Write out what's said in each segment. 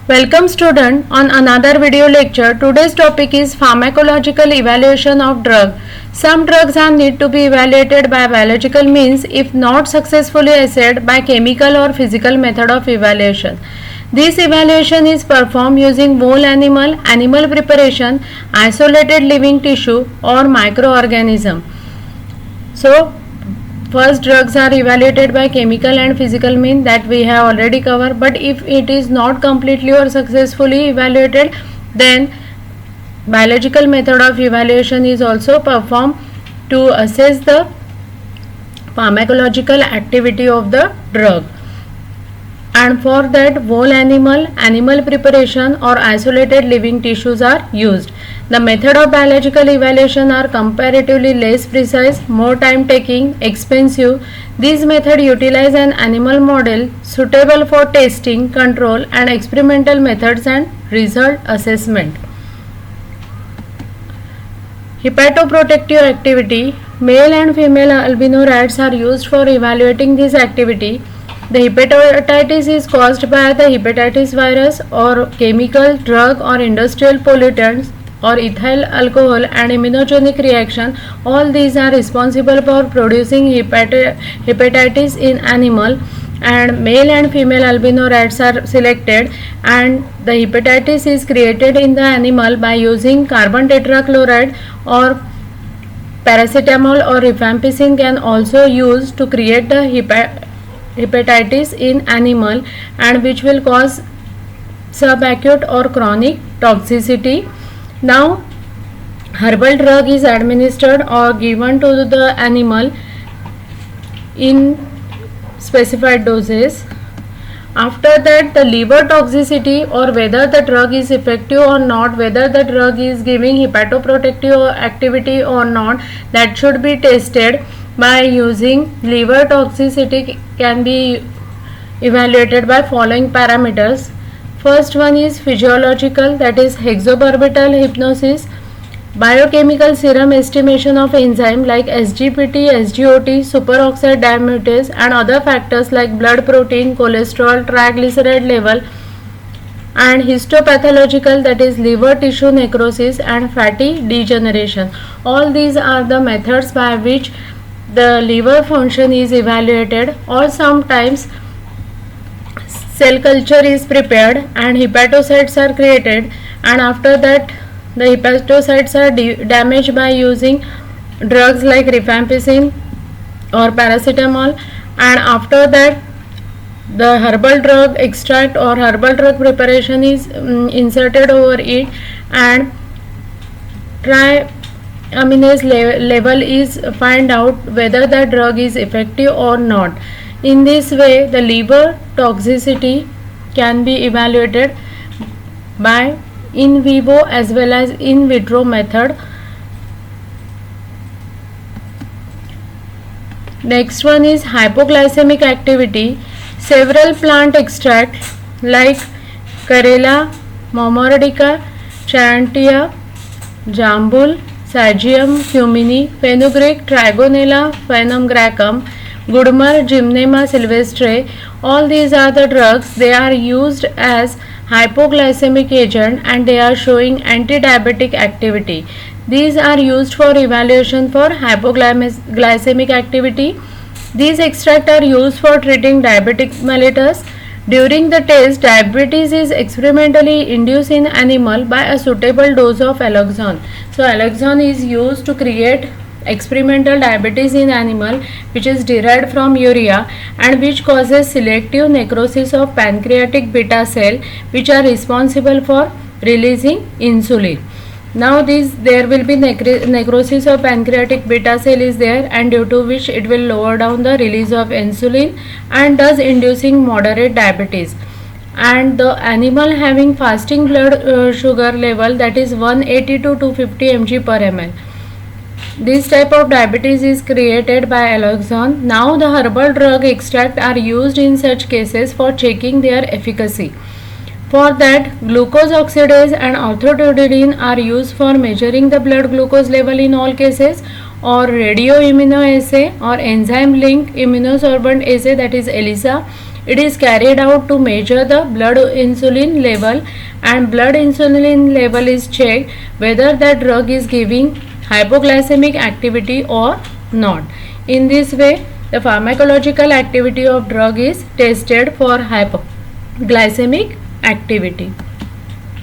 Welcome student on another video lecture. Today's topic is pharmacological evaluation of drug. Some drugs are need to be evaluated by biological means if not successfully assayed by chemical or physical method of evaluation. This evaluation is performed using whole animal preparation, isolated living tissue or microorganism. So first, drugs are evaluated by chemical and physical means that we have already covered, but if it is not completely or successfully evaluated, then biological method of evaluation is also performed to assess the pharmacological activity of the drug. And for that, whole animal preparation or isolated living tissues are used. The method of biological evaluation are comparatively less precise, more time taking, expensive. These methods utilize an animal model suitable for testing, control and experimental methods and result assessment. Hepatoprotective activity. Male and female albino rats are used for evaluating this activity. The hepatitis is caused by the hepatitis virus or chemical, drug or industrial pollutants or ethyl alcohol and immunogenic reaction. All these are responsible for producing hepatitis in animal, and male and female albino rats are selected, and the hepatitis is created in the animal by using carbon tetrachloride or paracetamol or rifampicin can also used to create the hepatitis in animal, and which will cause subacute or chronic toxicity. Now herbal drug is administered or given to the animal in specified doses. After that, the liver toxicity or whether the drug is effective or not, whether the drug is giving hepatoprotective activity or not, that should be tested by using liver toxicity can be evaluated by following parameters. First one is physiological, that is hexobarbital hypnosis, biochemical serum estimation of enzyme like SGPT, SGOT, superoxide dismutase and other factors like blood protein, cholesterol, triglyceride level, and histopathological, that is liver tissue necrosis and fatty degeneration. All these are the methods by which the liver function is evaluated, or sometimes cell culture is prepared and hepatocytes are created, and after that the hepatocytes are damaged by using drugs like rifampicin or paracetamol, and after that the herbal drug extract or herbal drug preparation is inserted over it, and transaminase level is find out whether the drug is effective or not. In this way, the liver toxicity can be evaluated by in vivo as well as in vitro method. Next one is hypoglycemic activity. Several plant extracts like Karela, Momordica, Charantia, Jambul, Sagium, Cumini, Fenugreek, Trigonella, Phenum gracchum, Gudmar, Gymnema sylvestre, all these are the drugs. They are used as hypoglycemic agent and they are showing anti-diabetic activity. These are used for evaluation for hypoglycemic activity. These extracts are used for treating diabetic mellitus. During the test, diabetes is experimentally induced in animal by a suitable dose of alloxan. So alloxan is used to create experimental diabetes in animal, which is derived from urea and which causes selective necrosis of pancreatic beta cell, which are responsible for releasing insulin. Now there will be necrosis of pancreatic beta cell is there, and due to which it will lower down the release of insulin and thus inducing moderate diabetes. And the animal having fasting blood sugar level, that is 180 to 250 mg per ml. This type of diabetes is created by alloxan. Now the herbal drug extract are used in such cases for checking their efficacy. For that, glucose oxidase and orthoiodine are used for measuring the blood glucose level in all cases, or radioimmunoassay or enzyme linked immunosorbent assay, that is ELISA, It is carried out to measure the blood insulin level, and blood insulin level is checked whether that drug is giving hypoglycemic activity or not. In this way, the pharmacological activity of drug is tested for hypoglycemic activity.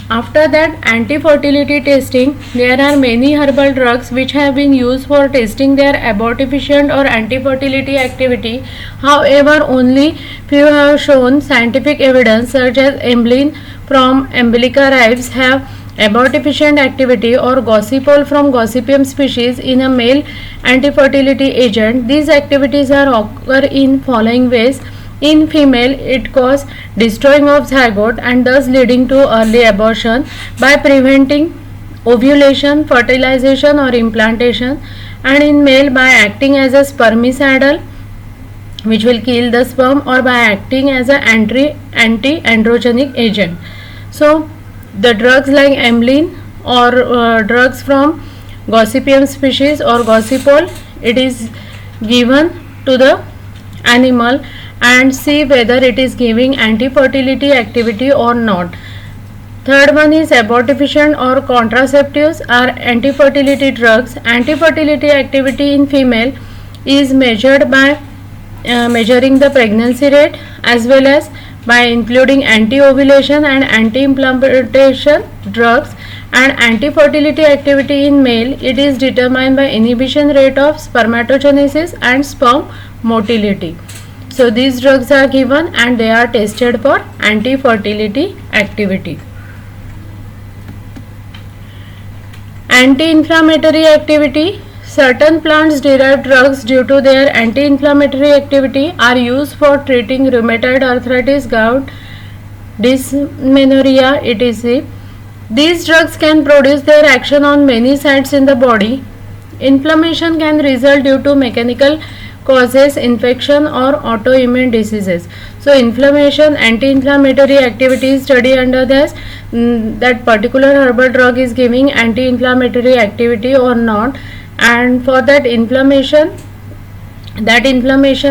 After that, anti-fertility testing. There are many herbal drugs which have been used for testing their abortifacient or anti-fertility activity. However, only few have shown scientific evidence, such as Emblen from Embolica rives have abortifacient activity, or Gossipol from Gossypium species in a male anti-fertility agent. These activities are occur in following ways. In female, it causes destroying of zygote and thus leading to early abortion by preventing ovulation, fertilization or implantation, and in male by acting as a spermicidal which will kill the sperm, or by acting as an anti-androgenic agent. So the drugs like Emblen or drugs from Gossypium species or Gossipol, it is given to the animal and see whether it is giving anti-fertility activity or not. Third one is abortifacient or contraceptives are anti-fertility drugs. Anti-fertility activity in female is measured by measuring the pregnancy rate, as well as by including anti-ovulation and anti-implantation drugs. And anti-fertility activity in male, it is determined by inhibition rate of spermatogenesis and sperm motility. So these drugs are given and they are tested for anti-fertility activity. Anti-inflammatory activity. Certain plants derived drugs due to their anti-inflammatory activity are used for treating rheumatoid arthritis, gout, dysmenorrhea, etc. These drugs can produce their action on many sites in the body. Inflammation can result due to mechanical causes, infection or autoimmune diseases. So inflammation, anti-inflammatory activity study under this, that particular herbal drug is giving anti-inflammatory activity or not, and for that inflammation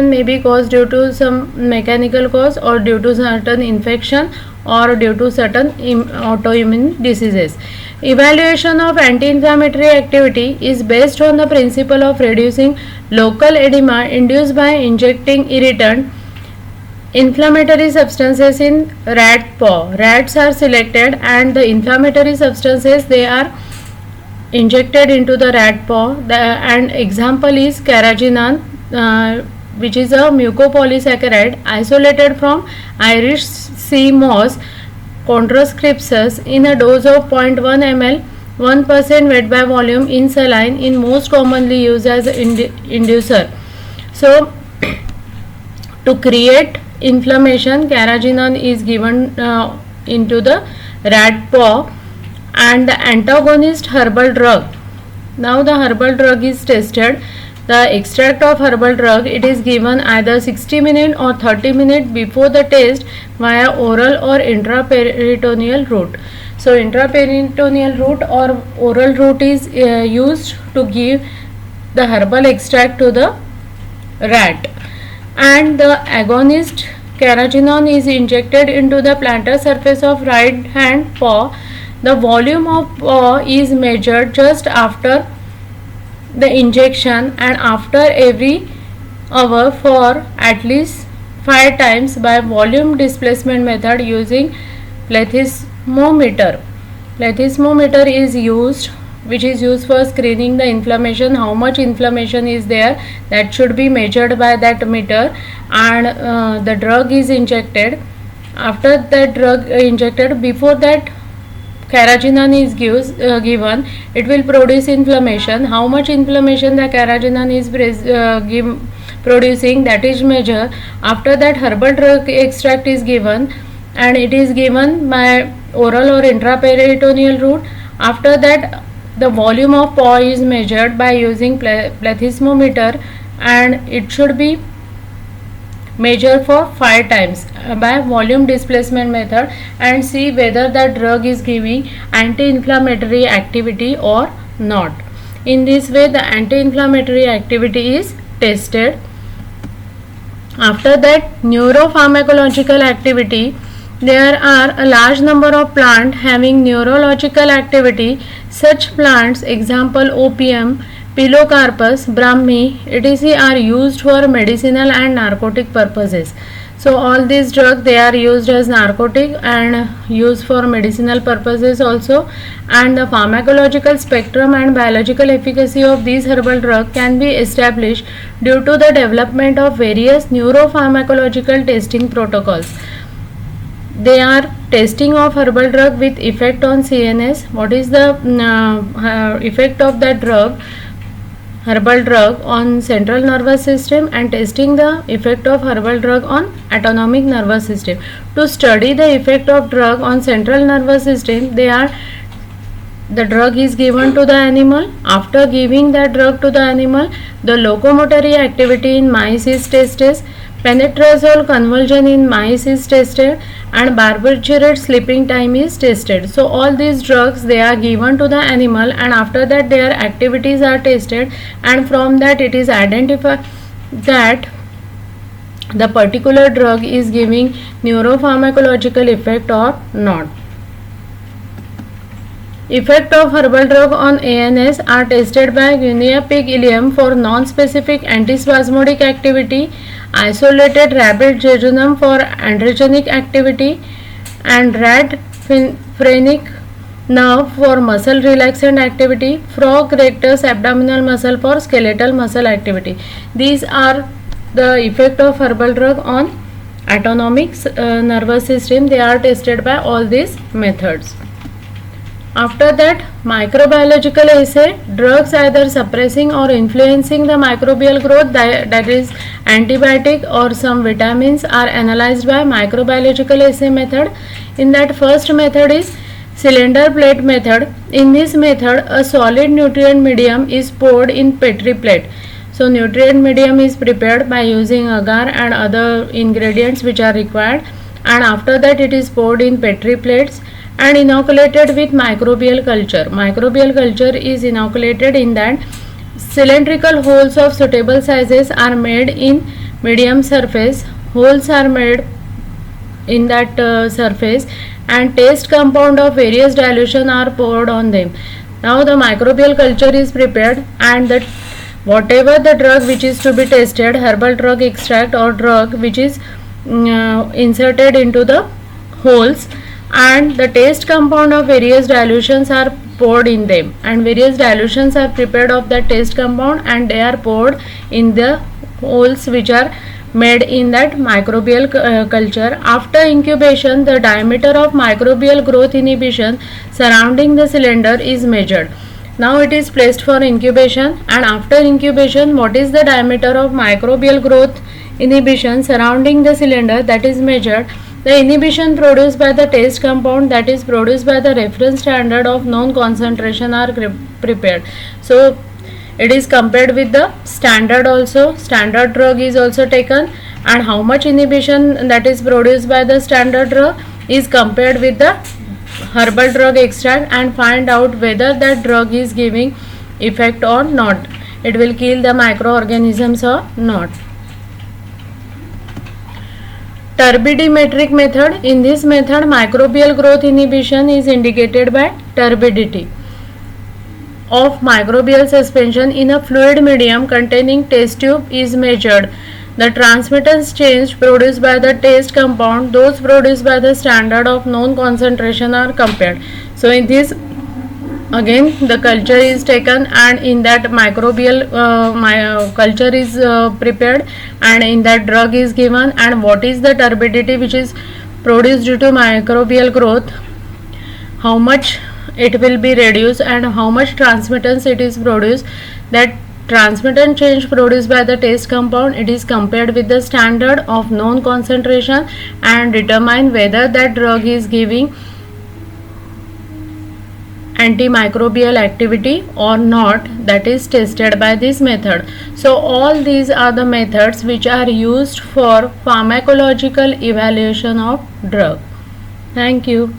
may be caused due to some mechanical cause or due to certain infection or due to certain autoimmune diseases. Evaluation of anti-inflammatory activity is based on the principle of reducing local edema induced by injecting irritant inflammatory substances in rat paw. Rats are selected and the inflammatory substances they are injected into the rat paw. And example is carrageenan, which is a mucopolysaccharide isolated from Irish sea moss Chondroscrypsus in a dose of 0.1 ml, 1% weight by volume in saline, in most commonly used as inducer. So to create inflammation, carrageenan is given into the rat paw. And the antagonist herbal drug. Now the herbal drug is tested. The extract of herbal drug, it is given either 60 minutes or 30 minutes before the test via oral or intraperitoneal route. So intraperitoneal route or oral route is used to give the herbal extract to the rat. And the agonist carrageenan is injected into the plantar surface of right hand paw. The volume of paw is measured just after the injection and after every hour for at least 5 times by volume displacement method using plethysmometer. Plethysmometer is used, which is used for screening the inflammation. How much inflammation is there, that should be measured by that meter, and the drug is injected. After that drug injected, before that carrageenan is given, it will produce inflammation. How much inflammation the carrageenan is producing, that is measured. After that herbal drug extract is given and it is given by oral or intraperitoneal route. After that the volume of paw is measured by using plethysmometer and it should be measure for 5 times by volume displacement method and see whether the drug is giving anti-inflammatory activity or not. In this way the anti-inflammatory activity is tested. After that, neuropharmacological activity. There are a large number of plants having neurological activity. Such plants, example opium, Pilocarpus, Brahmi, etc. are used for medicinal and narcotic purposes. So all these drugs, they are used as narcotic and used for medicinal purposes also, and the pharmacological spectrum and biological efficacy of these herbal drugs can be established due to the development of various neuropharmacological testing protocols. They are testing of herbal drug with effect on CNS. What is the effect of that drug, herbal drug, on central nervous system, and testing the effect of herbal drug on autonomic nervous system. To study the effect of drug on central nervous system, the drug is given to the animal. After giving that drug to the animal, the locomotory activity in mice is tested, penetrazole conversion in mice is tested, and barbiturate sleeping time is tested. So all these drugs, they are given to the animal, and after that their activities are tested, and from that it is identified that the particular drug is giving neuropharmacological effect or not. Effect of herbal drug on ANS are tested by Guinea pig ileum for non-specific antispasmodic activity, isolated rabbit jejunum for androgenic activity, and rat phrenic nerve for muscle relaxant activity, frog rectus abdominal muscle for skeletal muscle activity. These are the effect of herbal drug on autonomic nervous system. They are tested by all these methods. After that, microbiological assay, drugs either suppressing or influencing the microbial growth, that is antibiotic or some vitamins, are analyzed by microbiological assay method. In that, first method is cylinder plate method. In this method, a solid nutrient medium is poured in Petri plate. So nutrient medium is prepared by using agar and other ingredients which are required, and after that it is poured in Petri plates and inoculated with microbial culture. Microbial culture is inoculated in that cylindrical holes of suitable sizes are made in medium surface. Holes are made in that surface, and taste compound of various dilution are poured on them. Now the microbial culture is prepared, and that whatever the drug which is to be tested, herbal drug extract or drug which is inserted into the holes, and the taste compound of various dilutions are poured in them, and various dilutions are prepared of that taste compound, and they are poured in the holes which are made in that microbial culture. After incubation, the diameter of microbial growth inhibition surrounding the cylinder is measured. Now it is placed for incubation, and after incubation, what is the diameter of microbial growth inhibition surrounding the cylinder, that is measured. The inhibition produced by the taste compound, that is produced by the reference standard of known concentration, are prepared. So it is compared with the standard also. Standard drug is also taken, and how much inhibition that is produced by the standard drug is compared with the herbal drug extract, and find out whether that drug is giving effect or not. It will kill the microorganisms or not. Turbidimetric method. In this method, microbial growth inhibition is indicated by turbidity of microbial suspension in a fluid medium containing test tube is measured. The transmittance change produced by the taste compound, those produced by the standard of known concentration, are compared. So in this, again the culture is taken, and in that microbial culture is prepared, and in that drug is given, and what is the turbidity which is produced due to microbial growth, how much it will be reduced, and how much transmittance it is produced. That transmittance change produced by the taste compound, it is compared with the standard of known concentration, and determine whether that drug is giving antimicrobial activity or not, that is tested by this method. So all these are the methods which are used for pharmacological evaluation of drug. Thank you.